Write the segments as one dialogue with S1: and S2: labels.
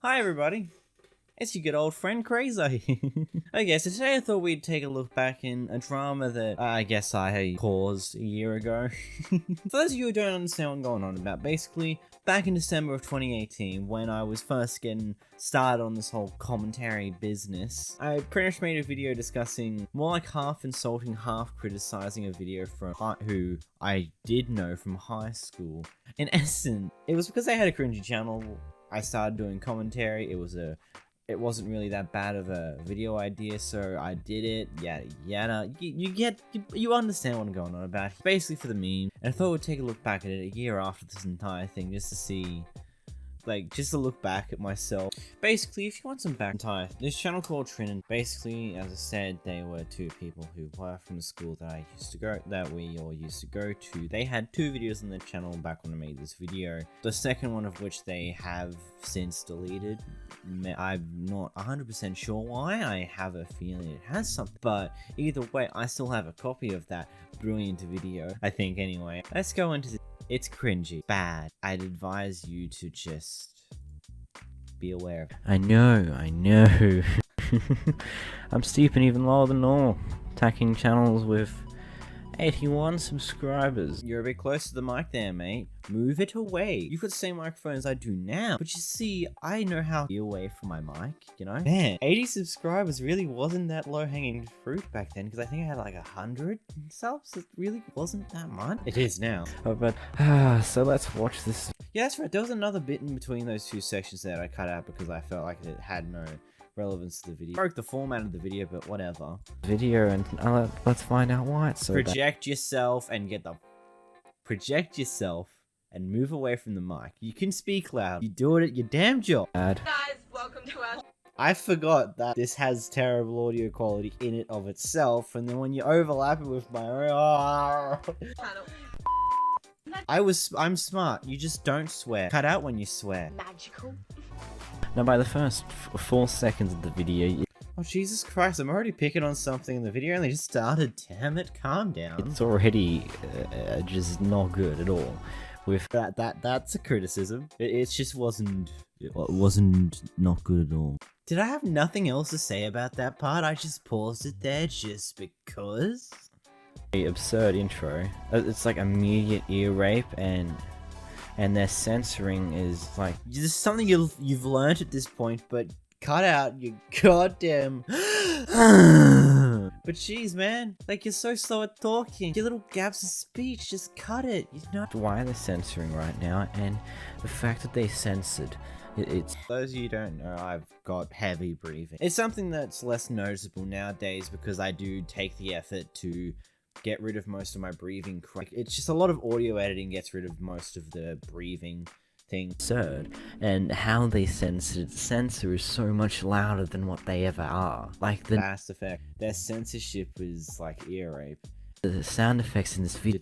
S1: Hi everybody, it's your good old friend Krzear. Okay, so today I thought we'd take a look back in a drama that I guess I caused a year ago. For those of you who don't understand what I'm going on about, basically, back in December of 2018, when I was first getting started on this whole commentary business, I pretty much made a video discussing, more like half insulting, half criticizing a video from who I did know from high school. In essence, it was because they had a cringy channel. I started doing commentary. It wasn't really that bad of a video idea, so I did it. Yada yada. You understand what I'm going on about. Basically for the meme, and I thought we'd take a look back at it a year after this entire thing, just to see, just to look back at myself. Basically, if you want some back time, this channel called Trin and basically, as I said, they were two people who were from the school that we all used to go to. They had two videos on their channel back when I made this video. The second one of which they have since deleted. I'm not 100% sure why. I have a feeling it has something, but either way, I still have a copy of that brilliant video, I think. Anyway, let's go into this. It's cringy, bad. I'd advise you to just be aware of it. I know. I'm steeping even lower than normal, attacking channels with 81 subscribers. You're a bit close to the mic there, mate. Move it away. You've got the same microphone as I do now, but you see, I know how to be away from my mic, you know? Man, 80 subscribers really wasn't that low-hanging fruit back then, because I think I had like 100 subs. It really wasn't that much. It is now. Oh, but, so let's watch this. Yeah, that's right. There was another bit in between those two sections that I cut out because I felt like it had no relevance to the video. Broke the format of the video, but whatever. Video, and let's find out why it's so Project yourself and move away from the mic. You can speak loud. You do it at your damn job. Guys, welcome to our... I forgot that this has terrible audio quality in it of itself, and then when you overlap it with my own... I'm smart. You just don't swear. Cut out when you swear. Magical. Now, by the first 4 seconds of the video... Oh, Jesus Christ, I'm already picking on something in the video and they just started. Damn it, calm down. It's already just not good at all. With that's a criticism. It just wasn't not good at all. Did I have nothing else to say about that part? I just paused it there just because? Absurd intro. It's like immediate ear rape, and their censoring is like, this is something you've learned at this point, but cut out your goddamn but jeez, man, like, you're so slow at talking. Your little gaps of speech, just cut it, you know? Why they're censoring right now, and the fact that they censored, it's... Those of you who don't know, I've got heavy breathing. It's something that's less noticeable nowadays because I do take the effort to get rid of most of my breathing. It's just a lot of audio editing gets rid of most of the breathing thing. Absurd. And how they censor is so much louder than what they ever are. Like the Fast Effect. Their censorship is like ear rape. The sound effects in this video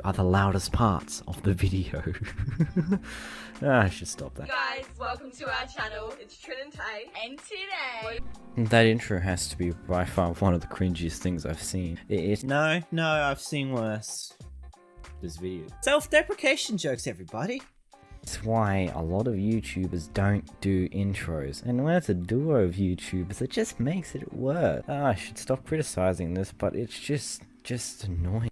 S1: are the loudest parts of the video. I should stop that.
S2: Guys, welcome to our channel. It's Trin and Tay. And today...
S1: That intro has to be by far one of the cringiest things I've seen. No, I've seen worse. This video. Self-deprecation jokes, everybody. That's why a lot of YouTubers don't do intros. And when it's a duo of YouTubers, it just makes it worse. I should stop criticizing this, but it's just annoying.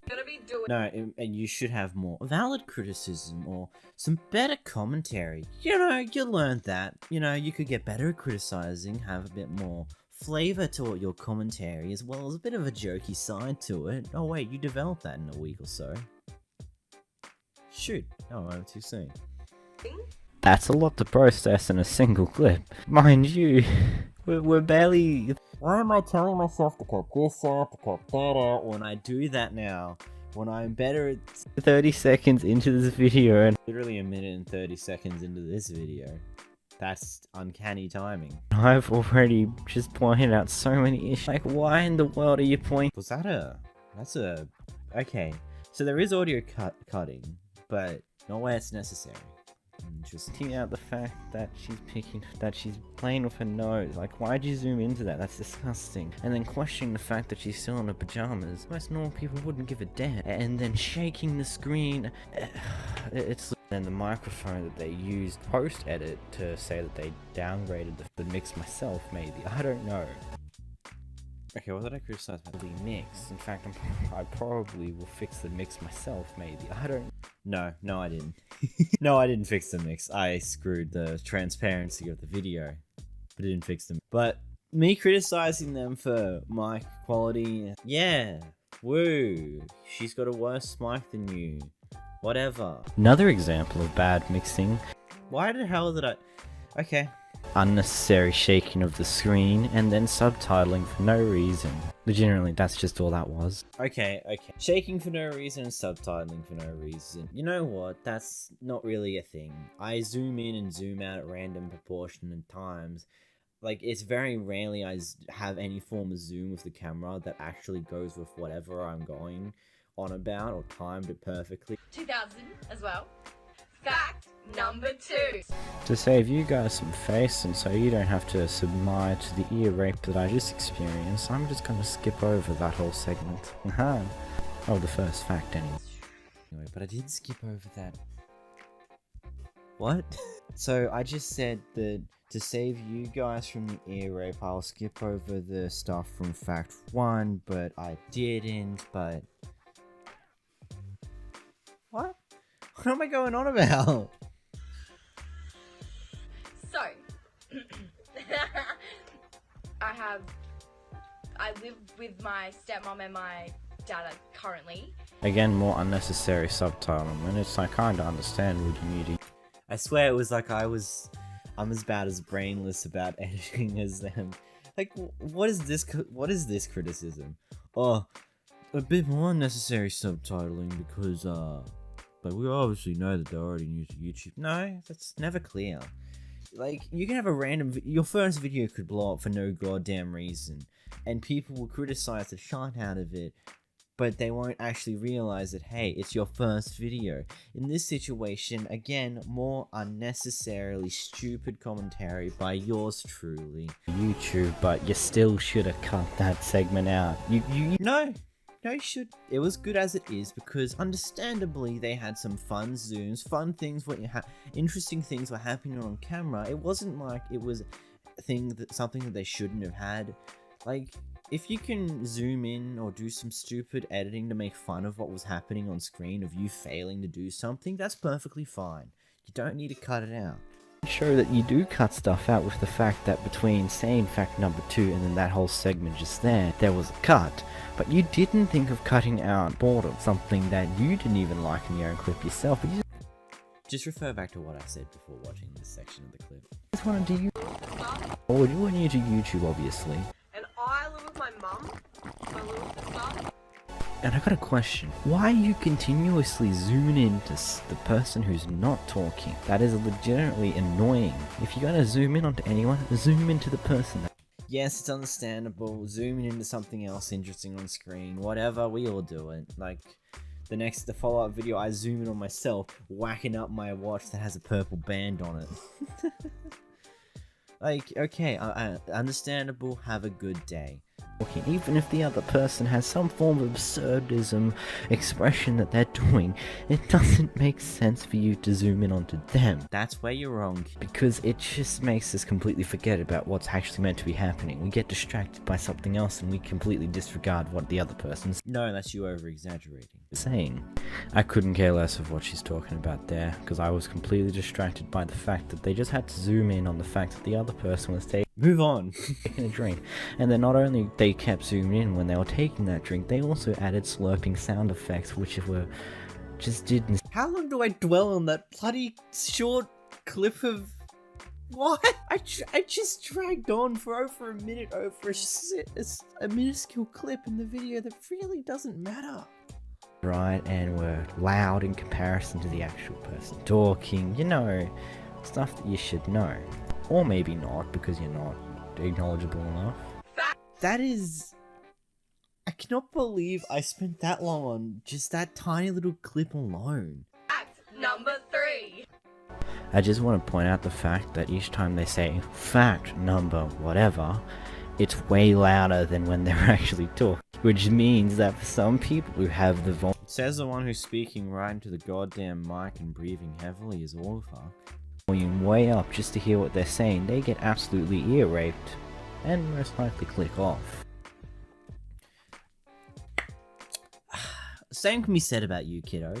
S1: No, and you should have more valid criticism or some better commentary. You know, you learned that. You know, you could get better at criticizing, have a bit more flavor to your commentary, as well as a bit of a jokey side to it. Oh wait, you developed that in a week or so. Shoot. Oh, I'm too soon. That's a lot to process in a single clip. Mind you, we're barely... Why am I telling myself to cut this out, to cut that out, when I do that now? When I'm better at 30 seconds into this video, and literally a minute and 30 seconds into this video. That's uncanny timing. I've already just pointed out so many issues. Like, why in the world are you pointing? Was that okay. So there is audio cutting, but not where it's necessary. Interesting. Out the fact that she's playing with her nose. Like, why'd you zoom into that? That's disgusting. And then questioning the fact that she's still in her pajamas. Most normal people wouldn't give a damn. And then shaking the screen. It's Then the microphone that they used post-edit to say that they downgraded the mix myself, maybe. I don't know. Okay, what did I criticize about the mix? In fact, I probably will fix the mix myself, maybe. I don't... No, I didn't. No, I didn't fix the mix. I screwed the transparency of the video. But I didn't fix them. But me criticizing them for mic quality... Yeah. Woo. She's got a worse mic than you. Whatever. Another example of bad mixing. Why the hell did I... Okay. Unnecessary shaking of the screen and then subtitling for no reason. Legitimately, that's just all that was. Okay. Shaking for no reason and subtitling for no reason. You know what? That's not really a thing. I zoom in and zoom out at random proportionate times. Like, it's very rarely I have any form of zoom with the camera that actually goes with whatever I'm going on about or timed it perfectly.
S2: 2000 as well. Fact number 2.
S1: To save you guys some face and so you don't have to submit to the ear rape that I just experienced, I'm just gonna skip over that whole segment. Oh, the first fact anyway. But I did skip over that. What? So I just said that to save you guys from the ear rape, I'll skip over the stuff from fact 1, but I didn't, but... What? What am I going on about?
S2: So, I live with my stepmom and my dad currently. Again, more unnecessary subtitling, and it's I kinda understand what you need.
S1: I swear it was like I'm as bad as brainless about editing as them. Like, what is this criticism? Oh, a bit more unnecessary subtitling because, but we obviously know that they're already new to YouTube. No, that's never clear. Like, you can have a random... Your first video could blow up for no goddamn reason, and people will criticize the shit out of it, but they won't actually realize that, hey, it's your first video. In this situation, again, more unnecessarily stupid commentary by yours truly. YouTube, but you still should have cut that segment out. No, you should. It was good as it is because, understandably, they had some fun zooms, fun things, interesting things were happening on camera. It wasn't like it was something that they shouldn't have had. Like, if you can zoom in or do some stupid editing to make fun of what was happening on screen of you failing to do something, that's perfectly fine. You don't need to cut it out. Show that you do cut stuff out with the fact that between saying fact number 2 and then that whole segment just there was a cut. But you didn't think of cutting out boredom, something that you didn't even like in your own clip yourself. But you just refer back to what I said before watching this section of the clip. I just wanted to Oh, you weren't new to YouTube, obviously.
S2: And I live with my mum, my little sister.
S1: And I got a question. Why are you continuously zooming into the person who's not talking? That is legitimately annoying. If you're gonna zoom in onto anyone, zoom into the person. Yes, it's understandable. Zooming into something else interesting on screen. Whatever, we all do it. Like, the follow-up video, I zoom in on myself, whacking up my watch that has a purple band on it. Like, okay, understandable, have a good day. Even if the other person has some form of absurdism expression that they're doing, it doesn't make sense for you to zoom in onto them. That's where you're wrong. Because it just makes us completely forget about what's actually meant to be happening. We get distracted by something else and we completely disregard what the other person's... No, that's you over-exaggerating. Saying. I couldn't care less of what she's talking about there, because I was completely distracted by the fact that they just had to zoom in on the fact that the other person was taking... Move on! ...taking a drink. And then not only they kept zooming in when they were taking that drink, they also added slurping sound effects, which were... just didn't... How long do I dwell on that bloody short clip of... What? I just dragged on for over a minute over a minuscule clip in the video that really doesn't matter. Right, and were loud in comparison to the actual person talking, you know, stuff that you should know. Or maybe not, because you're not knowledgeable enough. That is... I cannot believe I spent that long on just that tiny little clip alone.
S2: Fact number 3.
S1: I just want to point out the fact that each time they say fact number whatever, it's way louder than when they're actually talking. Which means that for some people who have the volume, says the one who's speaking right into the goddamn mic and breathing heavily is all fuck. Volume way up just to hear what they're saying, they get absolutely ear raped and most likely click off. Same can be said about you, kiddo.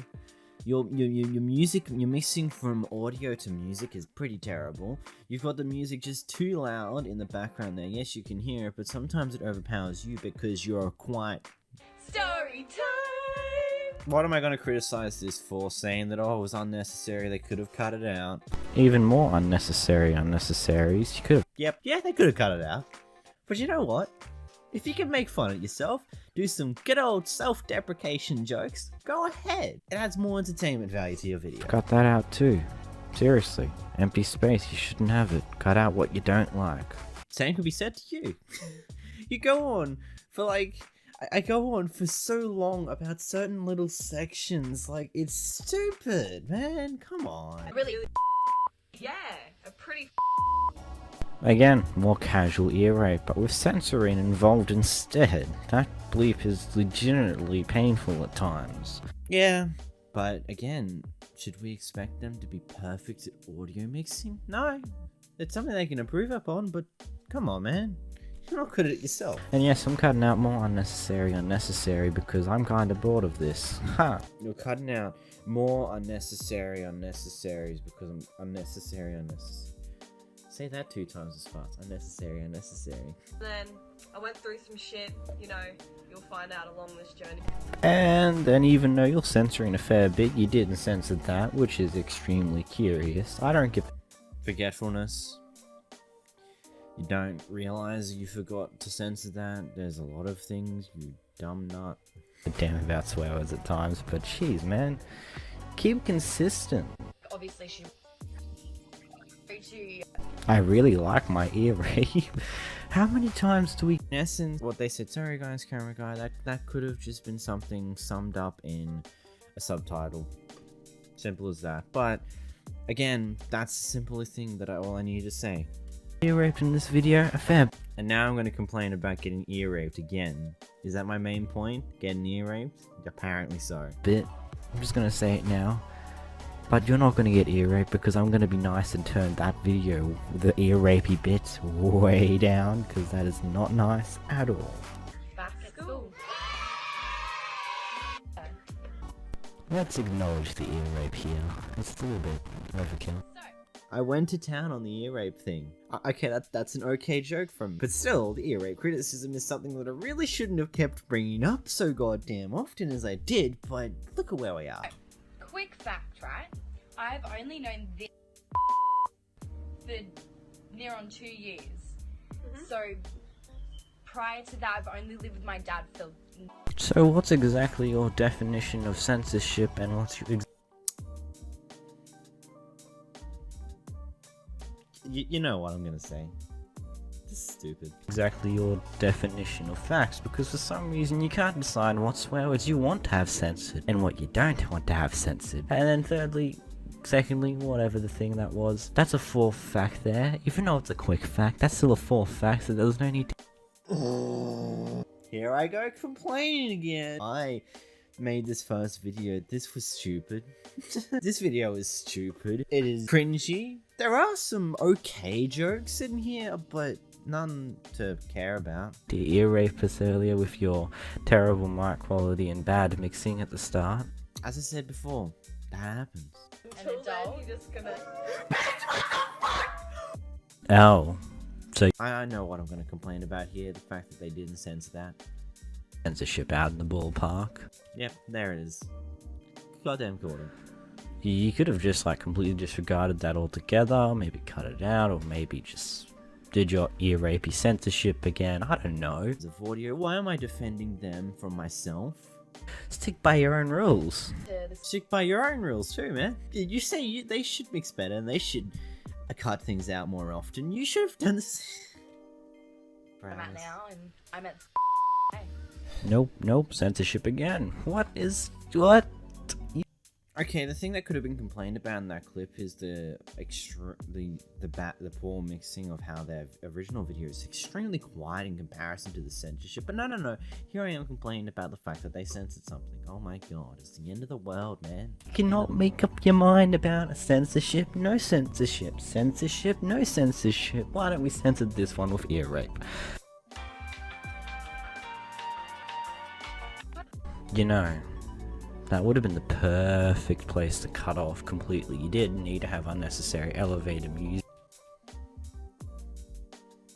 S1: Your music, your mixing from audio to music is pretty terrible. You've got the music just too loud in the background there. Yes, you can hear it, but sometimes it overpowers you because you're quite...
S2: Story time!
S1: What am I going to criticize this for? Saying that, oh, it was unnecessary, they could have cut it out. Even more unnecessaries. You could have... Yep, yeah, they could have cut it out. But you know what? If you can make fun of yourself, do some good old self-deprecation jokes, go ahead. It adds more entertainment value to your video. Cut that out too. Seriously. Empty space, you shouldn't have it. Cut out what you don't like. Same could be said to you. You go on for like... I go on for so long about certain little sections, like, it's stupid, man, come on.
S2: Really? Yeah, a pretty
S1: Again, more casual ear rape, but with censoring involved instead. That bleep is legitimately painful at times. Yeah, but again, should we expect them to be perfect at audio mixing? No, it's something they can improve upon, but come on, man. You're not good at it yourself. And yes, I'm cutting out more unnecessary because I'm kinda bored of this. Ha! You're cutting out more unnecessaries because I'm unnecessary. Say that 2 times as fast. Unnecessary.
S2: Then I went through some shit, you know, you'll find out along this journey.
S1: And then even though you're censoring a fair bit, you didn't censor that, which is extremely curious. I don't get forgetfulness. You don't realize you forgot to censor that. There's a lot of things, you dumb nut. Damn about swear words at times, but jeez, man. Keep consistent.
S2: Obviously she...
S1: I really like my ear rape. How many times do we... In essence, what they said, sorry guys, camera guy, that could have just been something summed up in a subtitle. Simple as that. But, again, that's the simplest thing that all I need to say. Ear raped in this video, a fair... And now I'm going to complain about getting ear raped again. Is that my main point? Getting ear raped? Apparently so. But, I'm just going to say it now. But you're not going to get ear raped because I'm going to be nice and turn that video, the ear rapey bits, way down because that is not nice at all.
S2: Back at school.
S1: Let's acknowledge the ear rape here. It's a little bit overkill. I went to town on the ear rape thing. Okay, that's an okay joke from me. But still, the ear rape criticism is something that I really shouldn't have kept bringing up so goddamn often as I did, but look at where we are.
S2: Quick fact, right? I've only known this for near on 2 years. So prior to that, I've only lived with my dad for...
S1: So what's exactly your definition of censorship and what's your... You know what I'm gonna say. This is stupid. Exactly your definition of facts, because for some reason you can't decide what swear words you want to have censored and what you don't want to have censored. And then secondly, whatever the thing that was, that's a 4th fact there. Even though it's a quick fact, that's still a 4th fact, so there's no need to... Here I go complaining again. I made this first video. This was stupid. This video is stupid. It is cringy. There are some okay jokes in here, but none to care about. The ear raped us earlier with your terrible mic quality and bad mixing at the start. As I said before, that happens.
S2: An adult, you're just gonna...
S1: Oh. So I know what I'm going to complain about here, the fact that they didn't censor that. Censorship out in the ballpark. Yep, there it is. Goddamn Gordon. You could have just like completely disregarded that altogether, maybe cut it out, or maybe just did your ear rapey censorship again, I don't know. Audio, why am I defending them from myself? Stick by your own rules. Stick by your own rules too, man. You say they should mix better and they should cut things out more often. You should have done this.
S2: I'm at now, and I'm at...
S1: Nope, censorship again. What? Okay, the thing that could have been complained about in that clip is the poor mixing of how their original video is extremely quiet in comparison to the censorship. But no, here I am complaining about the fact that they censored something. Oh my god, it's the end of the world, man. You cannot make up your mind about censorship, no censorship. Censorship, no censorship. Why don't we censor this one with ear rape? You know, that would have been the perfect place to cut off completely. You didn't need to have unnecessary elevator music.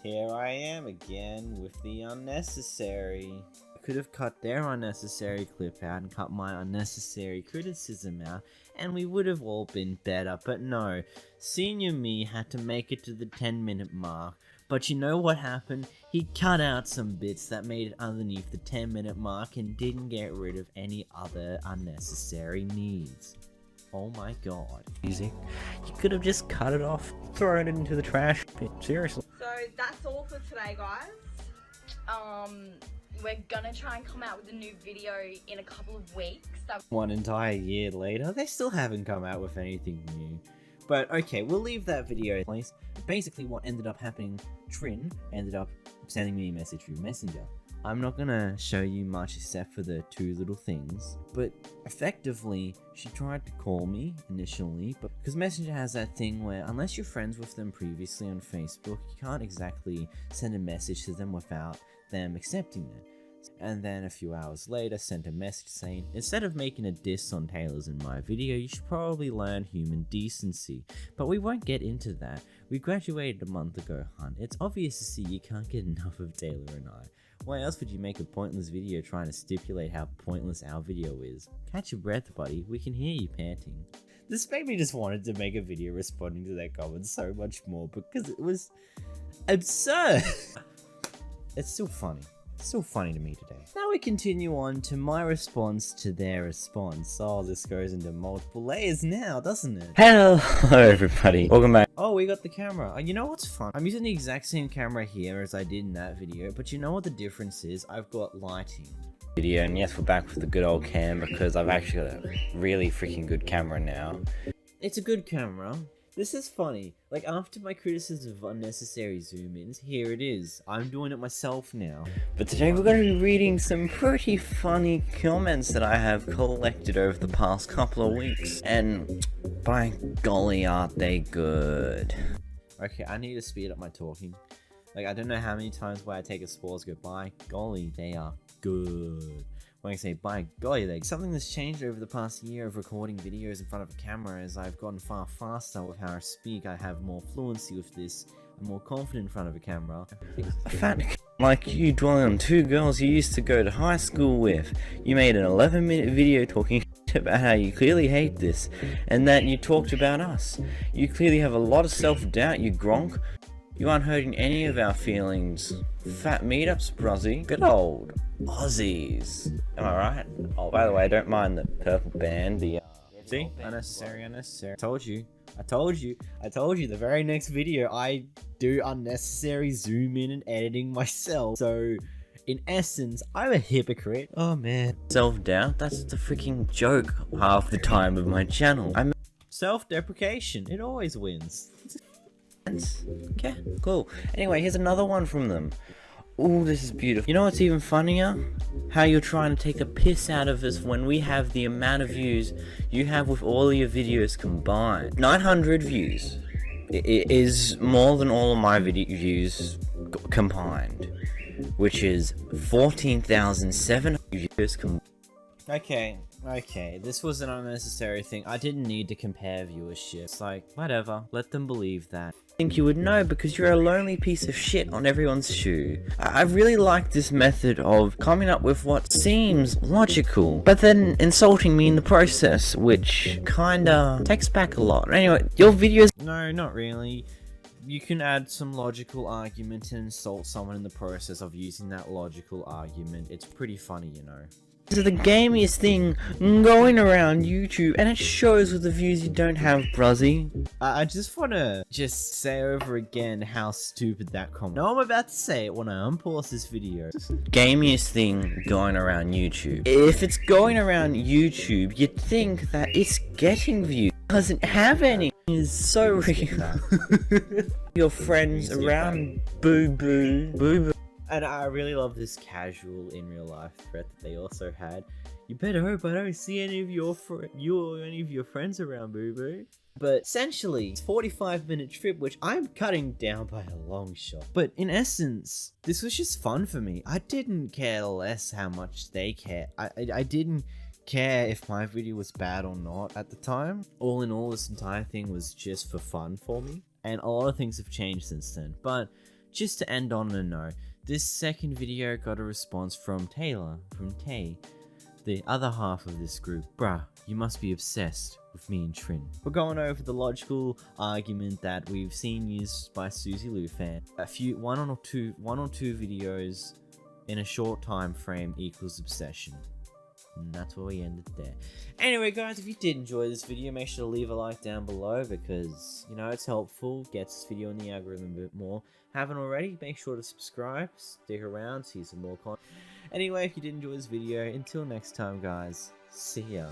S1: Here I am again with the unnecessary. I could have cut their unnecessary clip out and cut my unnecessary criticism out, and we would have all been better, but no. Senior me had to make it to the 10-minute mark. But you know what happened? He cut out some bits that made it underneath the 10-minute mark and didn't get rid of any other unnecessary needs. Oh my god. Easy. You could have just cut it off, thrown it into the trash bin. Seriously.
S3: So that's all for today, guys.
S2: We're gonna try and come out with a new video in a couple of weeks.
S1: One entire year later, they still haven't come out with anything new. But okay, we'll leave that video in place. Basically what ended up happening, Trin ended up sending me a message through Messenger. I'm not gonna show you much except for the two little things, but effectively, she tried to call me initially, but because Messenger has that thing where unless you're friends with them previously on Facebook, you can't exactly send a message to them without them accepting it. And then a few hours later sent a message saying, instead of making a diss on Taylor's in my video, you should probably learn human decency. But we won't get into that. We graduated a month ago, hun. It's obvious to see you can't get enough of Taylor and I. Why else would you make a pointless video trying to stipulate how pointless our video is? Catch your breath, buddy. We can hear you panting. This made me just wanted to make a video responding to their comments so much more because it was absurd. It's still funny. Still funny to me today. Now we continue on to my response to their response. Oh, this goes into multiple layers now, doesn't it? Hello everybody. Welcome back. Oh, we got the camera. You know what's fun? I'm using the exact same camera here as I did in that video, but you know what the difference is? I've got lighting. Video, and yes, we're back with the good old cam because I've actually got a really freaking good camera now. It's a good camera. This is funny. Like, after my criticism of unnecessary zoom-ins, here it is. I'm doing it myself now. But today we're going to be reading some pretty funny comments that I have collected over the past couple of weeks. And by golly, aren't they good. Okay, I need to speed up my talking. Like, I don't know how many times where I take a pause go, by golly, they are good. When I say by golly, like something that's changed over the past year of recording videos in front of a camera is I've gotten far faster with how I speak. I have more fluency with this. I'm more confident in front of a camera. A fat like you dwelling on two girls you used to go to high school with. You made an 11-minute video talking about how you clearly hate this and that you talked about us. You clearly have a lot of self-doubt, you gronk. You aren't hurting any of our feelings. Fat meetups, bruzzy. Good old Aussies. Am I right? Oh, by the way, I don't mind the purple band. The see? Unnecessary. I told you. The very next video, I do unnecessary zoom in and editing myself. So, in essence, I'm a hypocrite. Oh man. Self-doubt? That's the freaking joke half the time of my channel. I'm self-deprecation. It always wins. Okay, cool. Anyway, here's another one from them. Ooh, this is beautiful. You know what's even funnier? How you're trying to take the piss out of us when we have the amount of views you have with all of your videos combined. 900 views. It is more than all of my views combined, which is 14,700 views combined. Okay, this was an unnecessary thing. I didn't need to compare viewership. It's like, whatever, let them believe that. I think you would know because you're a lonely piece of shit on everyone's shoe. I really like this method of coming up with what seems logical, but then insulting me in the process, which kinda takes back a lot. Anyway, your videos— No, not really. You can add some logical argument and insult someone in the process of using that logical argument. It's pretty funny, you know. This is the gamiest thing going around YouTube, and it shows with the views you don't have, bruzzy. I just wanna say over again how stupid that comment. No, I'm about to say it when I unpause this video. Gamiest thing going around YouTube. If it's going around YouTube, you'd think that it's getting views. It doesn't have any. It is so real. Your friends around boo boo. And I really love this casual in real life thread that they also had. You better hope I don't see any of your friends around, boo boo. But essentially, it's a 45-minute trip, which I'm cutting down by a long shot. But in essence, this was just fun for me. I didn't care less how much they care. I didn't care if my video was bad or not at the time. All in all, this entire thing was just for fun for me. And a lot of things have changed since then. But just to end on a note, this second video got a response from Taylor, from Tay, the other half of this group. Bruh, you must be obsessed with me and Trin. We're going over the logical argument that we've seen used by 𝓵𝓷𝓷𝓴𝓼 fan. One or two videos in a short time frame equals obsession. And that's where we ended there. Anyway guys, if you did enjoy this video, make sure to leave a like down below because, you know, it's helpful, gets this video in the algorithm a bit more. Haven't already, make sure to subscribe, stick around, see some more content. Anyway, if you did enjoy this video, until next time guys, see ya.